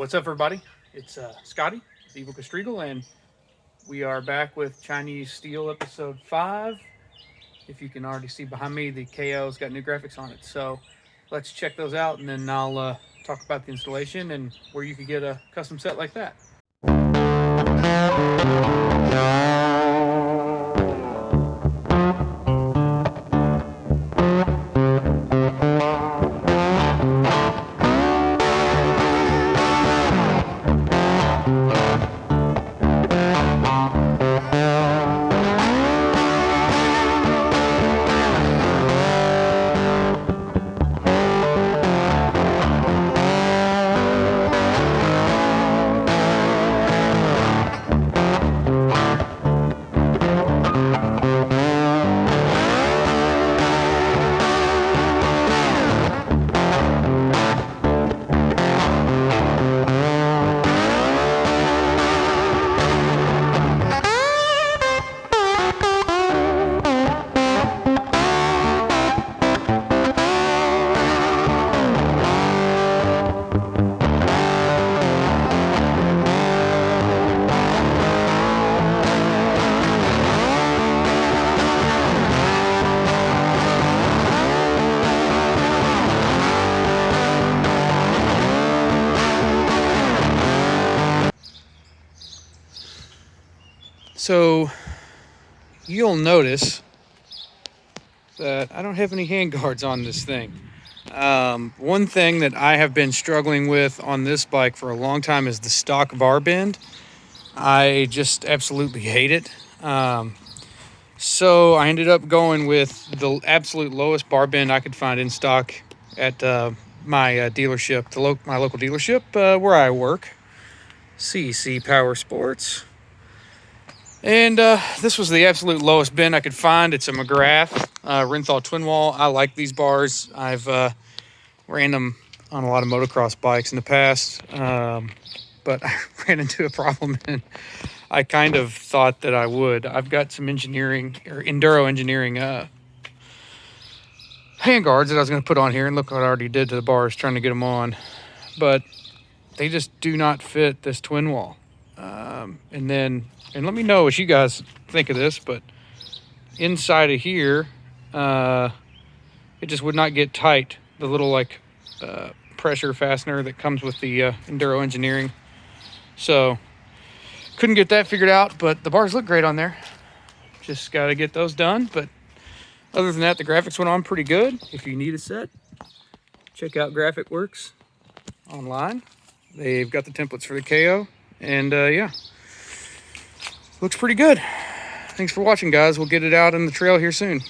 What's up, everybody? It's Scotty, it's Evel KeStriegel, and we are back with Chinese Steel episode 5. If you can already see behind me, the Kayo's got new graphics on it. So let's check those out, and then I'll talk about the installation and where you could get a custom set like that. So you'll notice that I don't have any handguards on this thing. One thing that I have been struggling with on this bike for a long time is the stock bar bend. I just absolutely hate it. So I ended up going with the absolute lowest bar bend I could find in stock at my dealership, my local dealership where I work, CEC Power Sports. And this was the absolute lowest bend I could find. It's a McGrath Renthal twin wall. I like these bars. I've ran them on a lot of motocross bikes in the past, but I ran into a problem, and I kind of thought that I would. I've got some engineering or enduro engineering handguards that I was going to put on here, and look what I already did to the bars trying to get them on, but they just do not fit this twin wall. And let me know what you guys think of this, but inside of here, it just would not get tight. The little pressure fastener that comes with the enduro engineering. So couldn't get that figured out, but the bars look great on there. Just got to get those done. But other than that, the graphics went on pretty good. If you need a set, check out Grafix Works online. They've got the templates for the Kayo, and yeah, looks pretty good. Thanks for watching, guys. We'll get it out in the trail here soon.